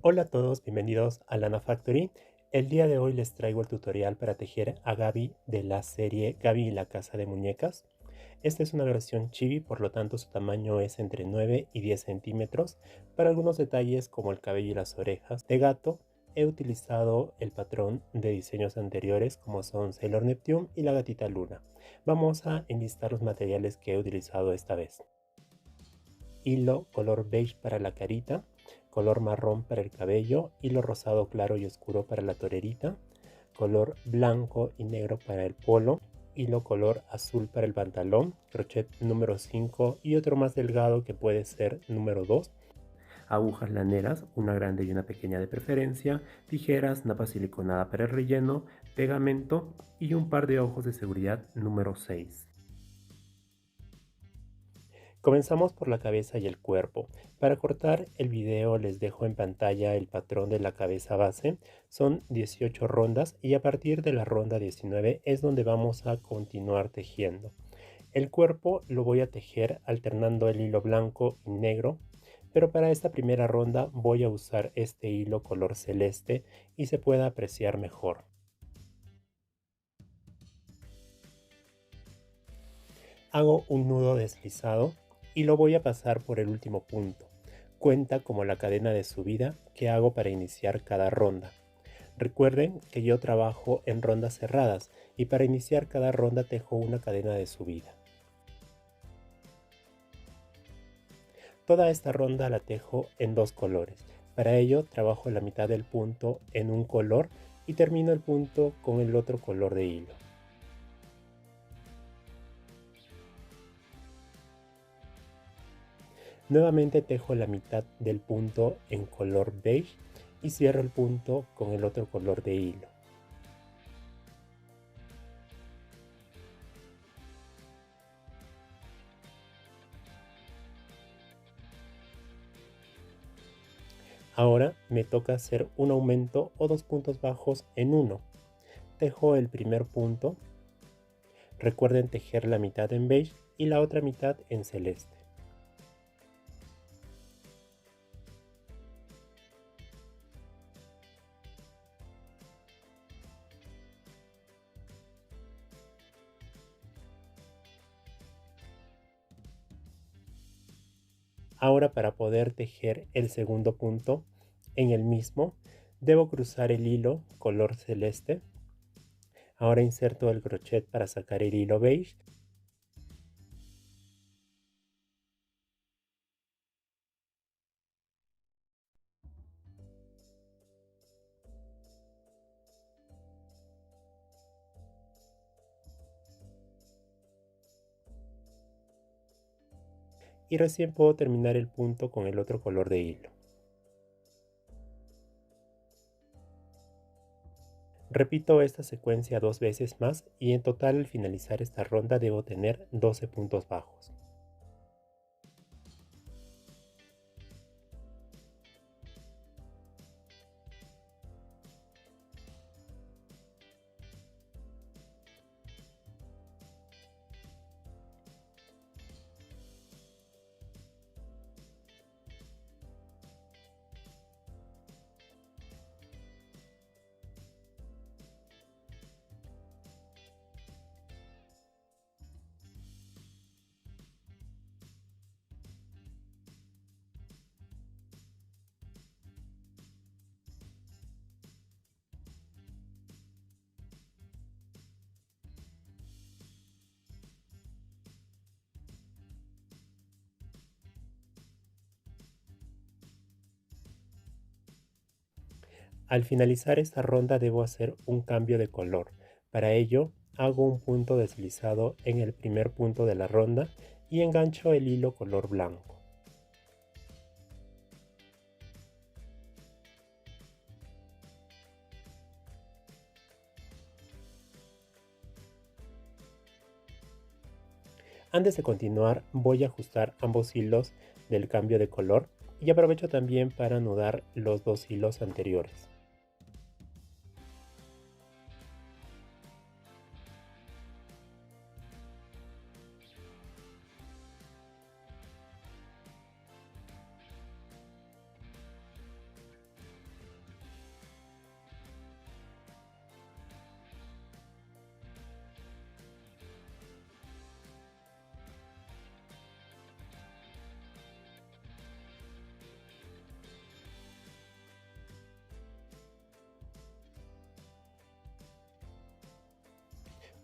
Hola a todos, bienvenidos a Lana Factory. El día de hoy les traigo el tutorial para tejer a Gaby de la serie Gaby y la casa de muñecas. Esta es una versión chibi, por lo tanto su tamaño es entre 9 y 10 centímetros. Para algunos detalles como el cabello y las orejas de gato, he utilizado el patrón de diseños anteriores como son Sailor Neptune y la gatita Luna. Vamos a enlistar los materiales que he utilizado esta vez. Hilo color beige para la carita, color marrón para el cabello, hilo rosado claro y oscuro para la torerita, color blanco y negro para el polo, hilo color azul para el pantalón, crochet número 5 y otro más delgado que puede ser número 2, agujas laneras, una grande y una pequeña de preferencia, tijeras, napa siliconada para el relleno, pegamento y un par de ojos de seguridad número 6. Comenzamos por la cabeza y el cuerpo. Para cortar el video les dejo en pantalla el patrón de la cabeza base. Son 18 rondas y a partir de la ronda 19 es donde vamos a continuar tejiendo. El cuerpo lo voy a tejer alternando el hilo blanco y negro, pero para esta primera ronda voy a usar este hilo color celeste y se puede apreciar mejor. Hago un nudo deslizado y lo voy a pasar por el último punto. Cuenta como la cadena de subida que hago para iniciar cada ronda. Recuerden que yo trabajo en rondas cerradas y para iniciar cada ronda tejo una cadena de subida. Toda esta ronda la tejo en dos colores. Para ello trabajo la mitad del punto en un color y termino el punto con el otro color de hilo. Nuevamente tejo la mitad del punto en color beige y cierro el punto con el otro color de hilo. Ahora me toca hacer un aumento o dos puntos bajos en uno. Tejo el primer punto. Recuerden tejer la mitad en beige y la otra mitad en celeste. Ahora para poder tejer el segundo punto en el mismo, debo cruzar el hilo color celeste. Ahora inserto el crochet para sacar el hilo beige. Y recién puedo terminar el punto con el otro color de hilo. Repito esta secuencia dos veces más y en total al finalizar esta ronda debo tener 12 puntos bajos. Al finalizar esta ronda debo hacer un cambio de color. Para ello hago un punto deslizado en el primer punto de la ronda y engancho el hilo color blanco. Antes de continuar voy a ajustar ambos hilos del cambio de color y aprovecho también para anudar los dos hilos anteriores.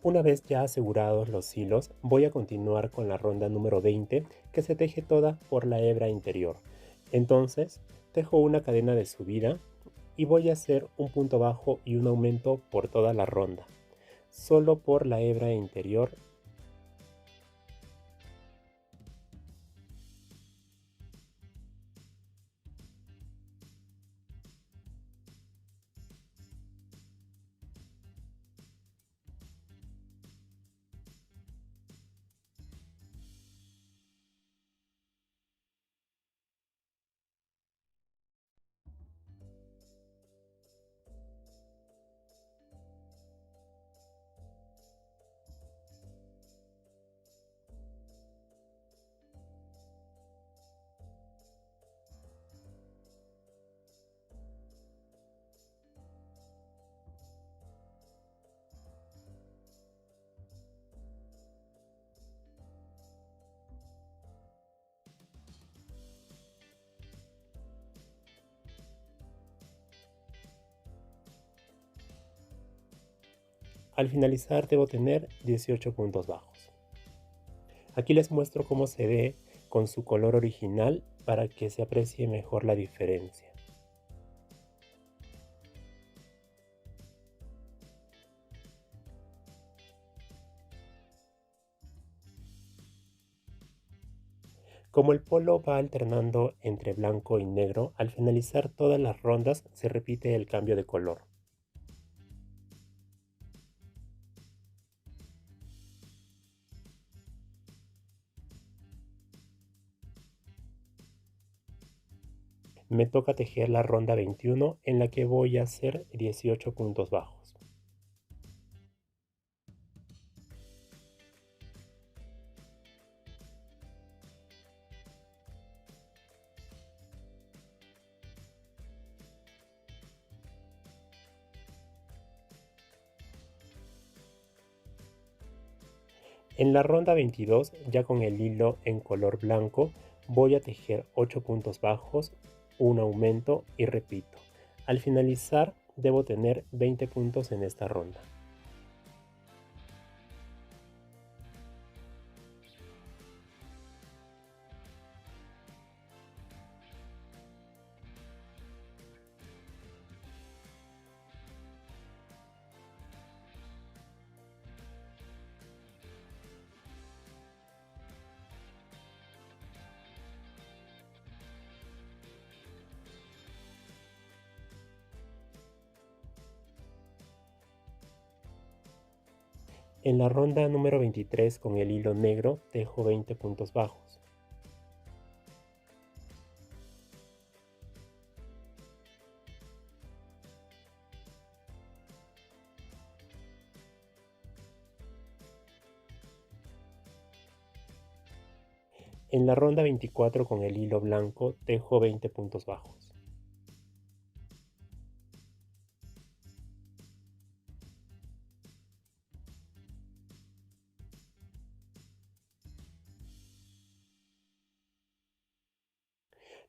Una vez ya asegurados los hilos, voy a continuar con la ronda número 20, que se teje toda por la hebra interior. Entonces, tejo una cadena de subida y voy a hacer un punto bajo y un aumento por toda la ronda, solo por la hebra interior. Al finalizar debo tener 18 puntos bajos. Aquí les muestro cómo se ve con su color original para que se aprecie mejor la diferencia. Como el polo va alternando entre blanco y negro, al finalizar todas las rondas se repite el cambio de color. Me toca tejer la ronda 21 en la que voy a hacer 18 puntos bajos. En la ronda 22, ya con el hilo en color blanco, voy a tejer 8 puntos bajos, un aumento y repito. Al finalizar debo tener 20 puntos en esta ronda. En la ronda número 23 con el hilo negro tejo 20 puntos bajos. En la ronda 24 con el hilo blanco tejo 20 puntos bajos.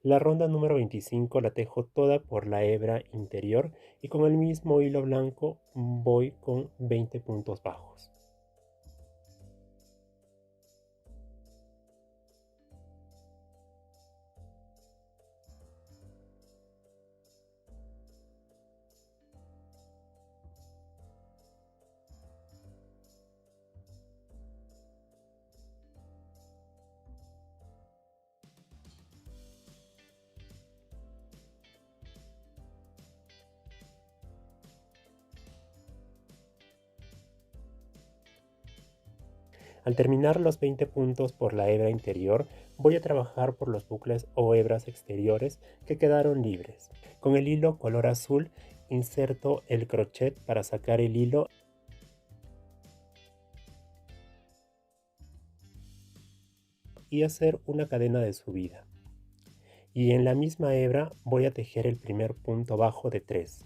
La ronda número 25 la tejo toda por la hebra interior y con el mismo hilo blanco voy con 20 puntos bajos. Al terminar los 20 puntos por la hebra interior, voy a trabajar por los bucles o hebras exteriores que quedaron libres. Con el hilo color azul inserto el crochet para sacar el hilo y hacer una cadena de subida. Y en la misma hebra voy a tejer el primer punto bajo de 3.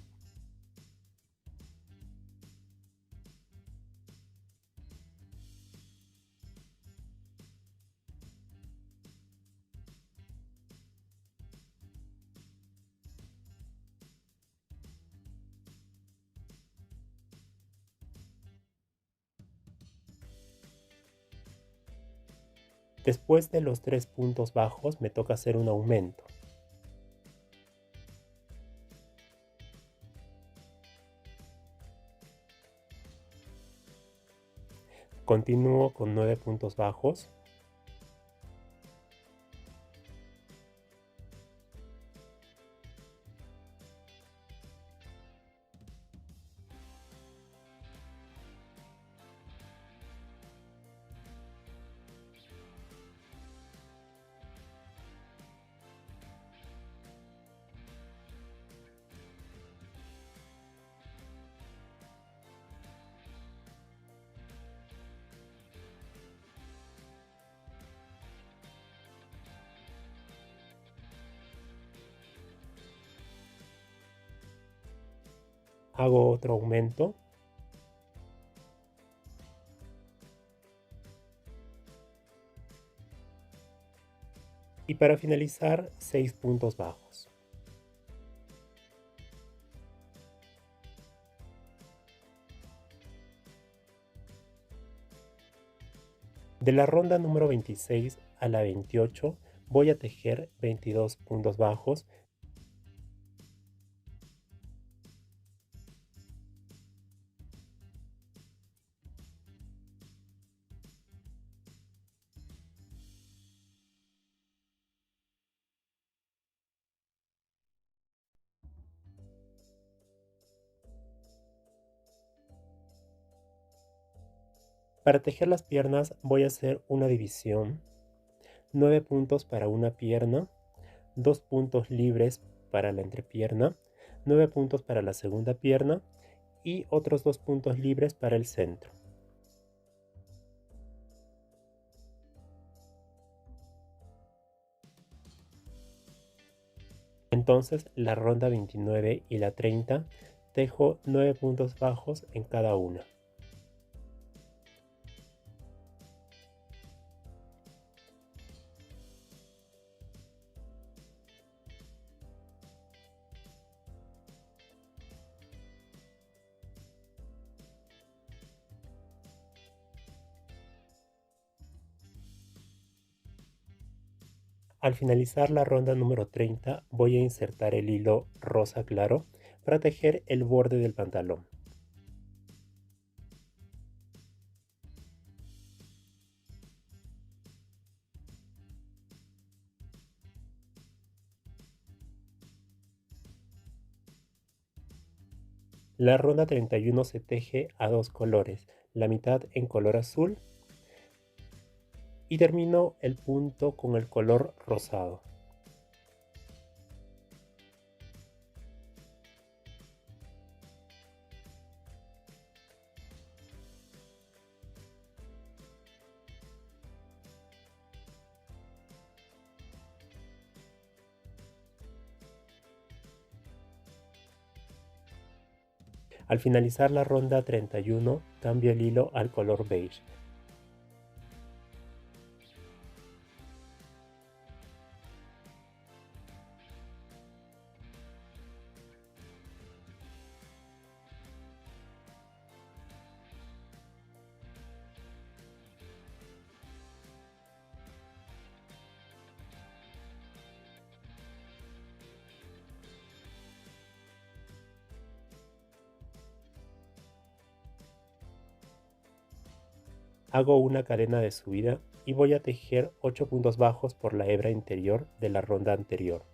Después de los 3 puntos bajos me toca hacer un aumento. Continúo con 9 puntos bajos. Hago otro aumento. Y para finalizar, 6 puntos bajos. De la ronda número 26 a la 28 voy a tejer 22 puntos bajos. Para tejer las piernas voy a hacer una división, 9 puntos para una pierna, 2 puntos libres para la entrepierna, 9 puntos para la segunda pierna y otros 2 puntos libres para el centro. Entonces la ronda 29 y la 30 tejo 9 puntos bajos en cada una. Al finalizar la ronda número 30 voy a insertar el hilo rosa claro para tejer el borde del pantalón. La ronda 31 se teje a dos colores, la mitad en color azul y termino el punto con el color rosado. Al finalizar la ronda 31 cambio el hilo al color beige. Hago una cadena de subida y voy a tejer 8 puntos bajos por la hebra interior de la ronda anterior.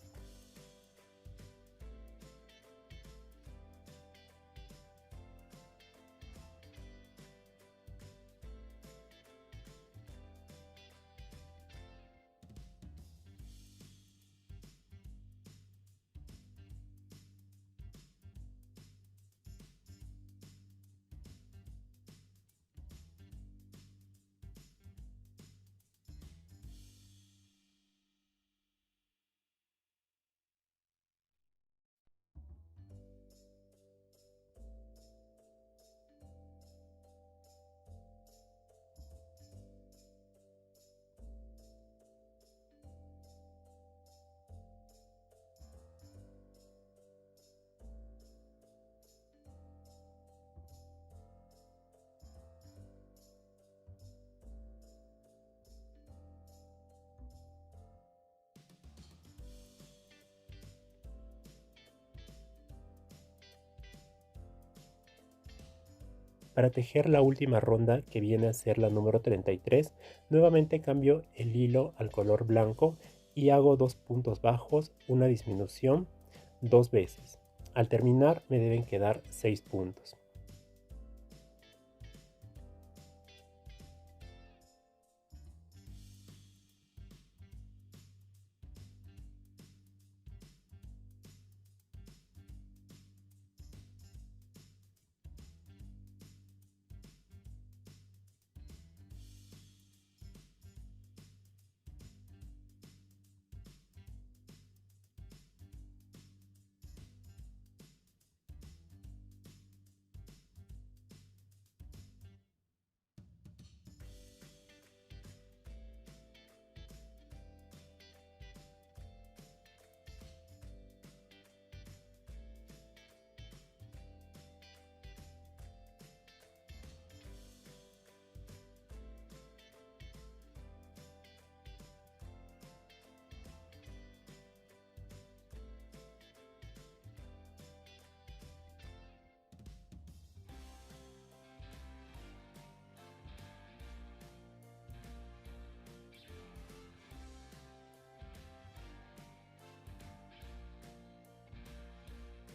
Para tejer la última ronda, que viene a ser la número 33, nuevamente cambio el hilo al color blanco y hago 2 puntos bajos, una disminución, 2 veces. Al terminar me deben quedar 6 puntos.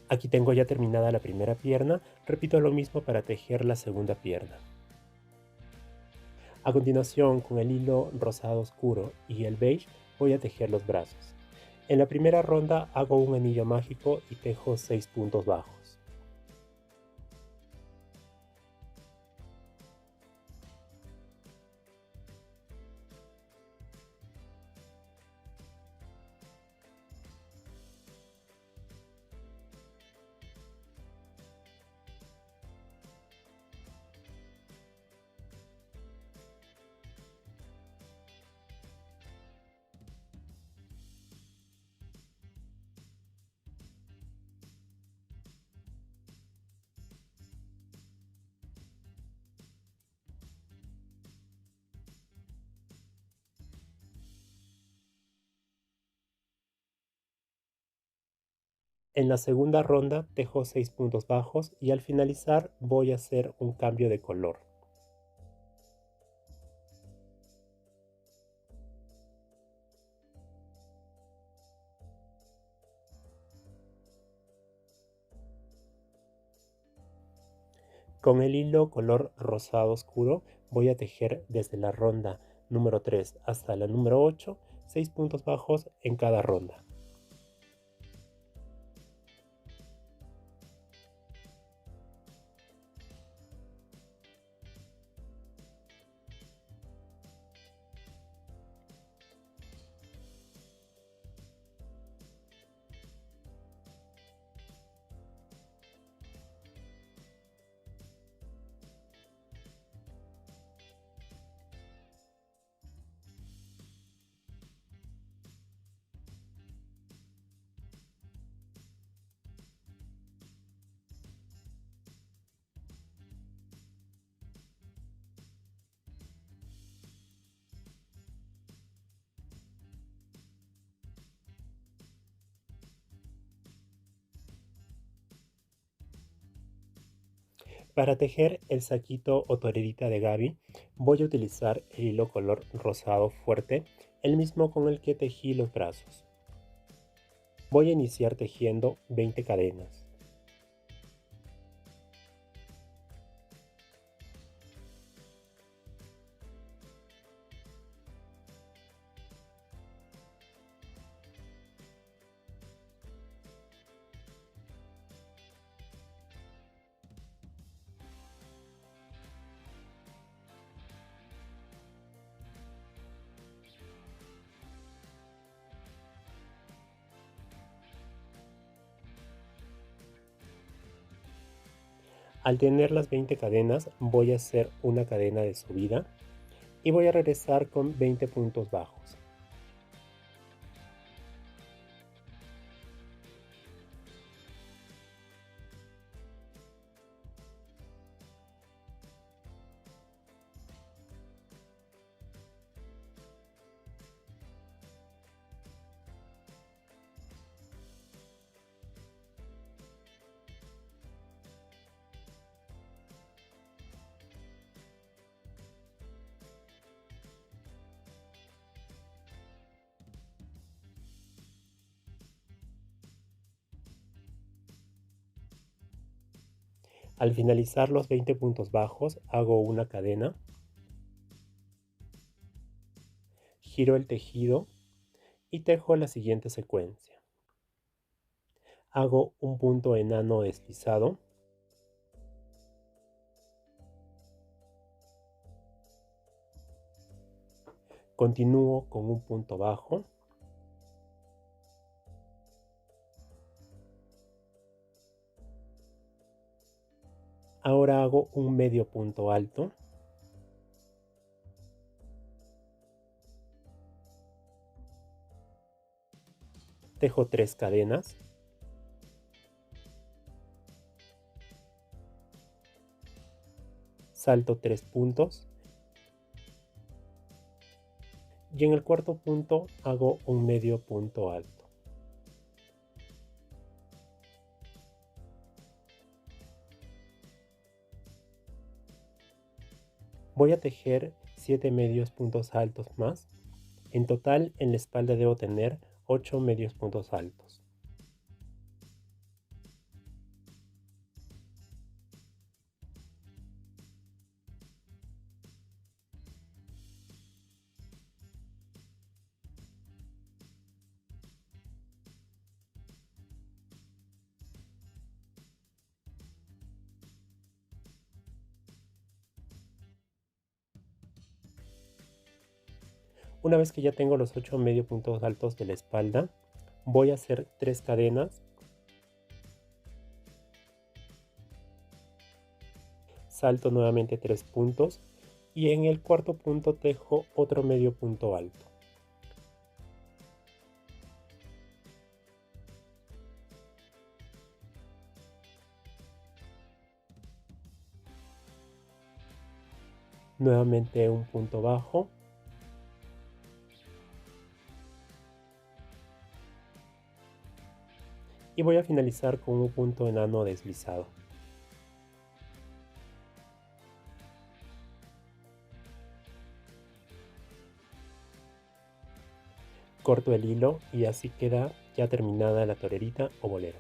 Aquí tengo ya terminada la primera pierna, repito lo mismo para tejer la segunda pierna. A continuación, con el hilo rosado oscuro y el beige, voy a tejer los brazos. En la primera ronda hago un anillo mágico y tejo 6 puntos bajos. En la segunda ronda tejo 6 puntos bajos y al finalizar voy a hacer un cambio de color. Con el hilo color rosado oscuro voy a tejer desde la ronda número 3 hasta la número 8, 6 puntos bajos en cada ronda. Para tejer el saquito o toredita de Gaby, voy a utilizar el hilo color rosado fuerte, el mismo con el que tejí los brazos. Voy a iniciar tejiendo 20 cadenas. Al tener las 20 cadenas, voy a hacer una cadena de subida y voy a regresar con 20 puntos bajos. Al finalizar los 20 puntos bajos, hago una cadena, giro el tejido y tejo la siguiente secuencia. Hago un punto enano deslizado, continúo con un punto bajo, ahora hago un medio punto alto, tejo 3 cadenas, salto 3 puntos y en el cuarto punto hago un medio punto alto. Voy a tejer 7 medios puntos altos más. En total en la espalda debo tener 8 medios puntos altos. Una vez que ya tengo los 8 medio puntos altos de la espalda, voy a hacer 3 cadenas, salto nuevamente 3 puntos y en el cuarto punto tejo otro medio punto alto. Nuevamente un punto bajo. Y voy a finalizar con un punto enano deslizado. Corto el hilo y así queda ya terminada la torerita o bolero.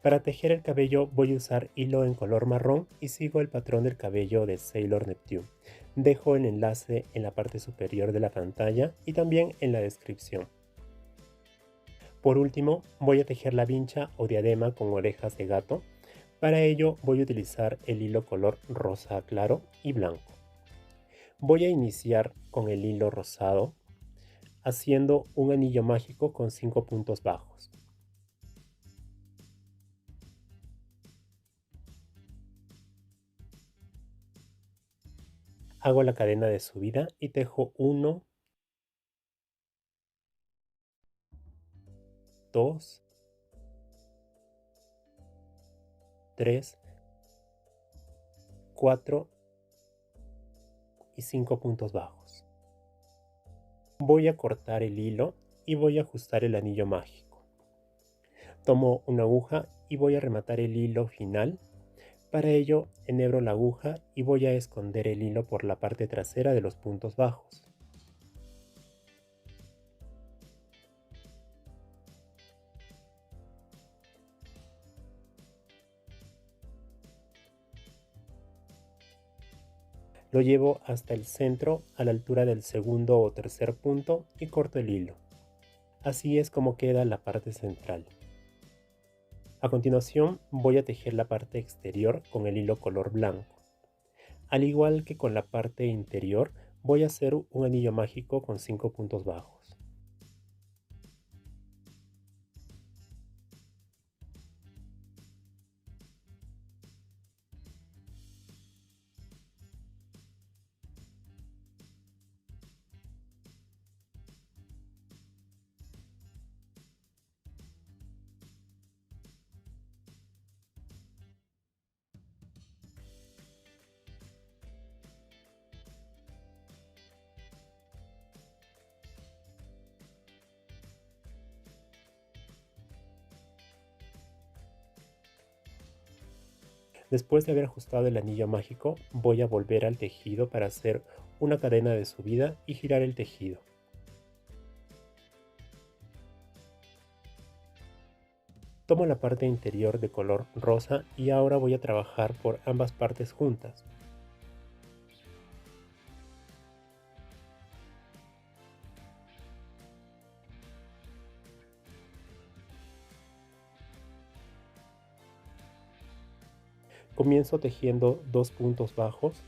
Para tejer el cabello voy a usar hilo en color marrón y sigo el patrón del cabello de Sailor Neptune. Dejo el enlace en la parte superior de la pantalla y también en la descripción. Por último, voy a tejer la vincha o diadema con orejas de gato. Para ello voy a utilizar el hilo color rosa claro y blanco. Voy a iniciar con el hilo rosado haciendo un anillo mágico con 5 puntos bajos. Hago la cadena de subida y tejo 1, 2, 3, 4 y 5 puntos bajos. Voy a cortar el hilo y voy a ajustar el anillo mágico. Tomo una aguja y voy a rematar el hilo final. Para ello enhebro la aguja y voy a esconder el hilo por la parte trasera de los puntos bajos. Lo llevo hasta el centro a la altura del segundo o tercer punto y corto el hilo. Así es como queda la parte central. A continuación voy a tejer la parte exterior con el hilo color blanco. Al igual que con la parte interior, voy a hacer un anillo mágico con 5 puntos bajos. Después de haber ajustado el anillo mágico, voy a volver al tejido para hacer una cadena de subida y girar el tejido. Tomo la parte interior de color rosa y ahora voy a trabajar por ambas partes juntas. Comienzo tejiendo 2 puntos bajos.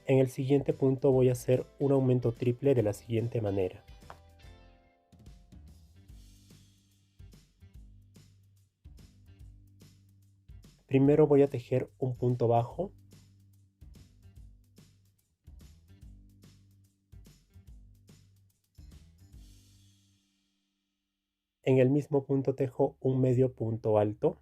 En el siguiente punto voy a hacer un aumento triple de la siguiente manera. Primero voy a tejer un punto bajo. En el mismo punto tejo un medio punto alto.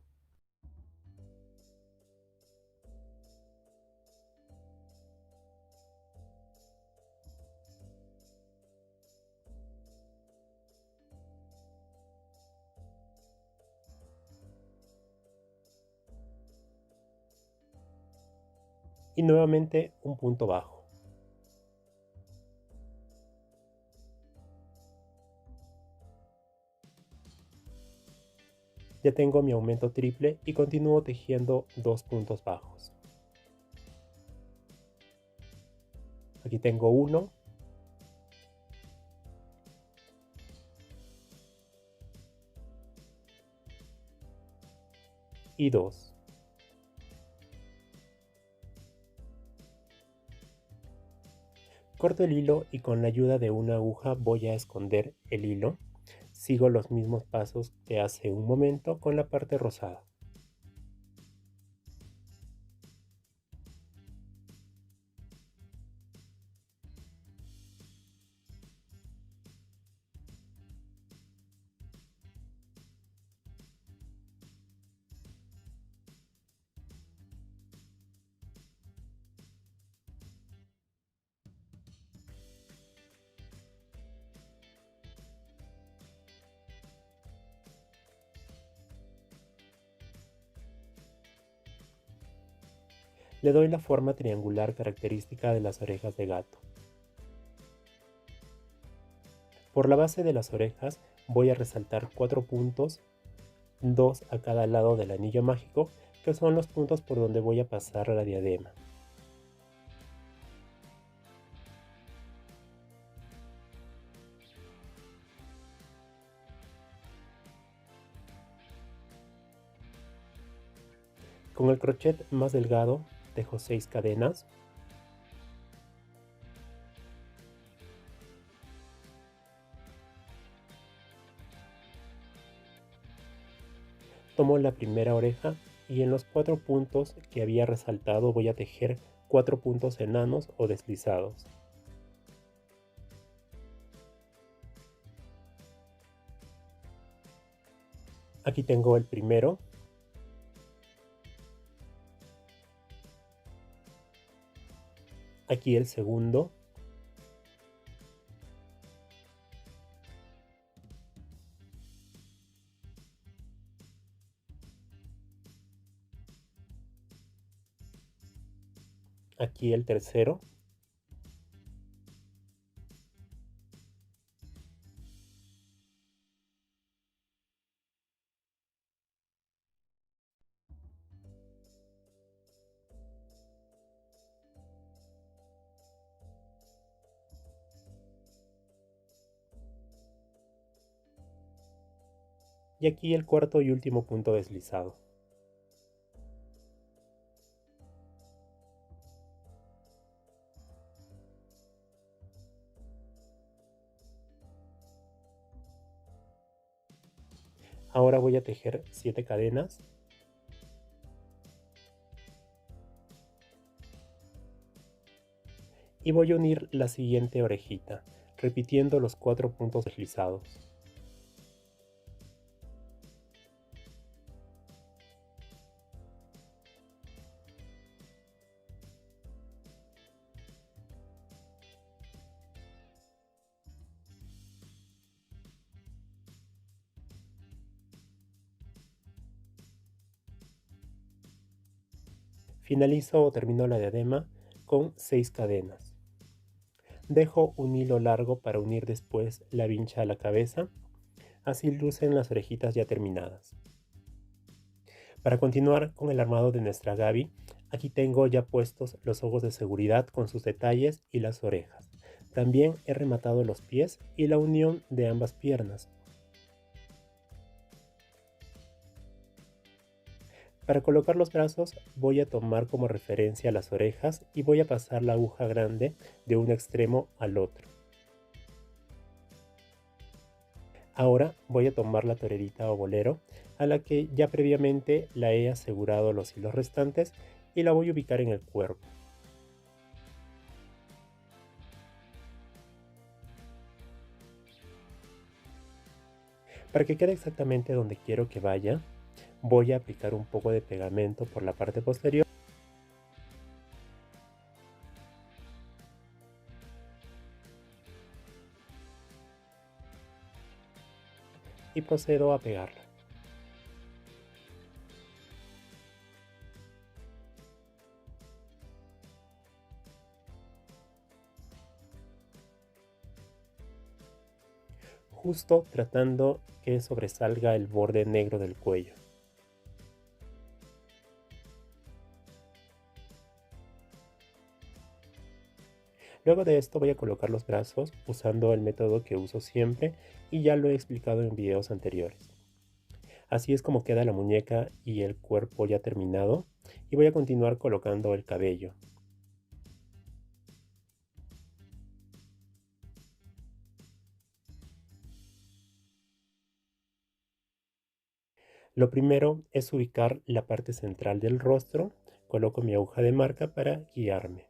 Y nuevamente un punto bajo. Ya tengo mi aumento triple y continúo tejiendo 2 puntos bajos. Aquí tengo uno. Y 2. Corto el hilo y con la ayuda de una aguja voy a esconder el hilo. Sigo los mismos pasos que hace un momento con la parte rosada. Le doy la forma triangular característica de las orejas de gato. Por la base de las orejas voy a resaltar 4 puntos, 2 a cada lado del anillo mágico, que son los puntos por donde voy a pasar la diadema. Con el crochet más delgado tejo 6 cadenas. Tomo la primera oreja y en los 4 puntos que había resaltado voy a tejer 4 puntos enanos o deslizados. Aquí tengo el primero. Aquí el segundo. Aquí el tercero. Y aquí el cuarto y último punto deslizado. Ahora voy a tejer 7 cadenas. Y voy a unir la siguiente orejita, repitiendo los 4 puntos deslizados. Finalizo o termino la diadema con 6 cadenas. Dejo un hilo largo para unir después la vincha a la cabeza, así lucen las orejitas ya terminadas. Para continuar con el armado de nuestra Gaby, aquí tengo ya puestos los ojos de seguridad con sus detalles y las orejas. También he rematado los pies y la unión de ambas piernas. Para colocar los brazos voy a tomar como referencia las orejas y voy a pasar la aguja grande de un extremo al otro. Ahora voy a tomar la torerita o bolero, a la que ya previamente la he asegurado los hilos restantes, y la voy a ubicar en el cuerpo. Para que quede exactamente donde quiero que vaya, voy a aplicar un poco de pegamento por la parte posterior y procedo a pegarla. Justo tratando que sobresalga el borde negro del cuello. Luego de esto voy a colocar los brazos usando el método que uso siempre y ya lo he explicado en videos anteriores. Así es como queda la muñeca y el cuerpo ya terminado, y voy a continuar colocando el cabello. Lo primero es ubicar la parte central del rostro, coloco mi aguja de marca para guiarme.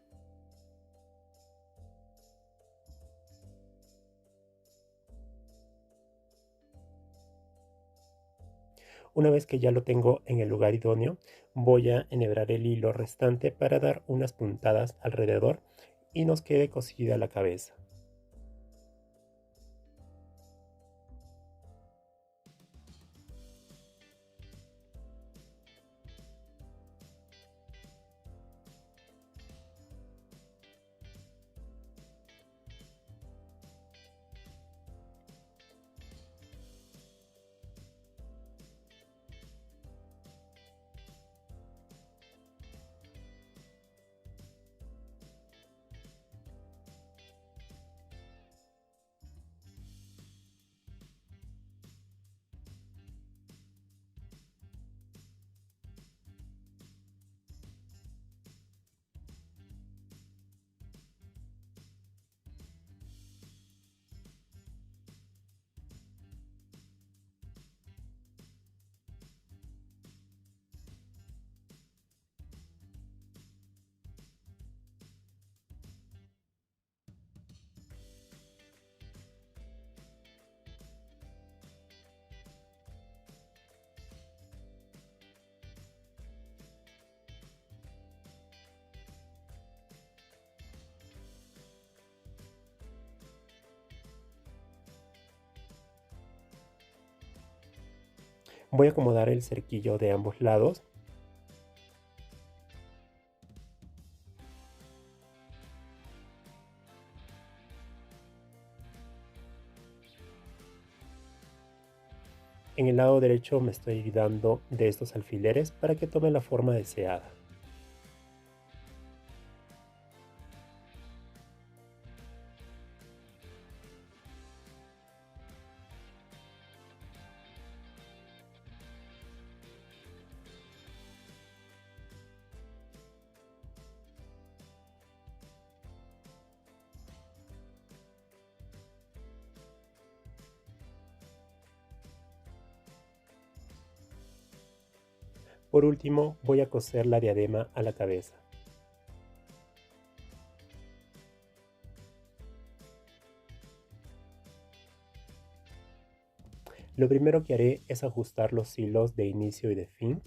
Una vez que ya lo tengo en el lugar idóneo, voy a enhebrar el hilo restante para dar unas puntadas alrededor y nos quede cosida la cabeza. Voy a acomodar el cerquillo de ambos lados. En el lado derecho me estoy dando de estos alfileres para que tome la forma deseada. Por último, voy a coser la diadema a la cabeza. Lo primero que haré es ajustar los hilos de inicio y de fin.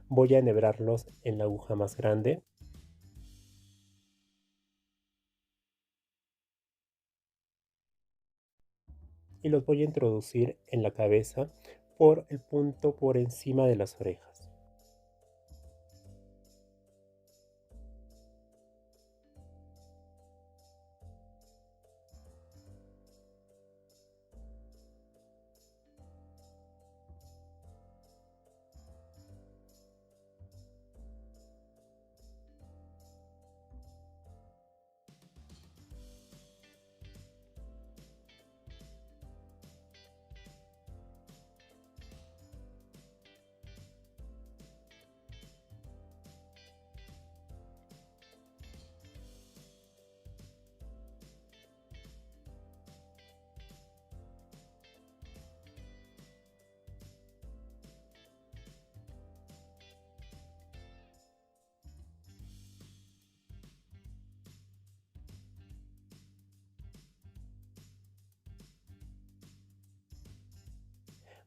Voy a enhebrarlos en la aguja más grande. y los voy a introducir en la cabeza por el punto por encima de las orejas.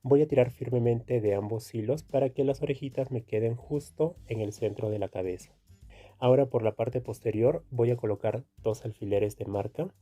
Voy a tirar firmemente de ambos hilos para que las orejitas me queden justo en el centro de la cabeza. Ahora por la parte posterior voy a colocar dos alfileres de marca.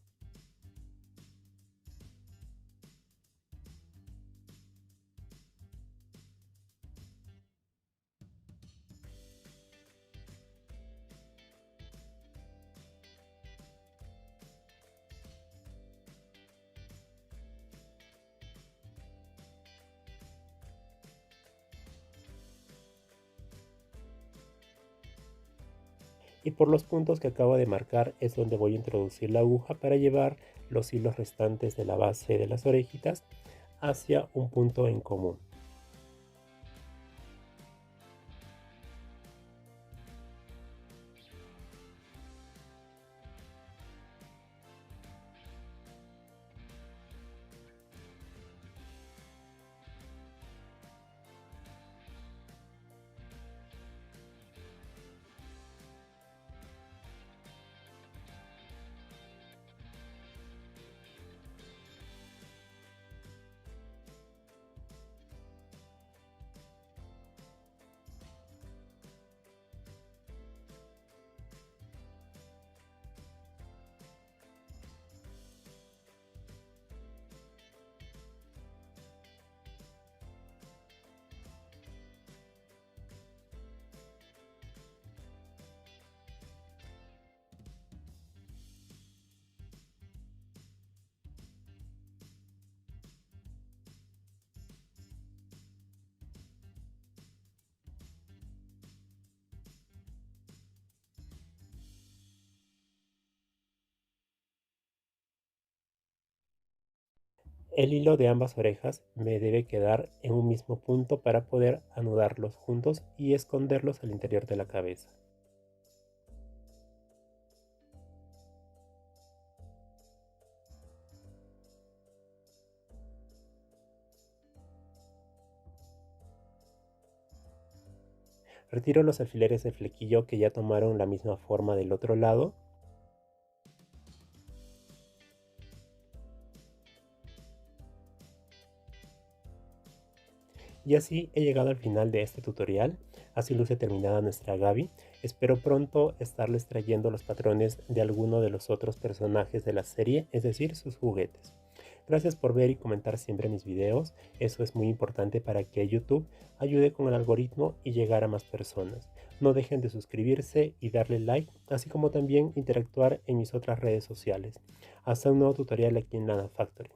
Y por los puntos que acabo de marcar es donde voy a introducir la aguja para llevar los hilos restantes de la base de las orejitas hacia un punto en común. El hilo de ambas orejas me debe quedar en un mismo punto para poder anudarlos juntos y esconderlos al interior de la cabeza. Retiro los alfileres de flequillo que ya tomaron la misma forma del otro lado. Y así he llegado al final de este tutorial. Así luce terminada nuestra Gaby. Espero pronto estarles trayendo los patrones de alguno de los otros personajes de la serie, es decir, sus juguetes. Gracias por ver y comentar siempre mis videos. Eso es muy importante para que YouTube ayude con el algoritmo y llegar a más personas. No dejen de suscribirse y darle like, así como también interactuar en mis otras redes sociales. Hasta un nuevo tutorial aquí en Lana Factory.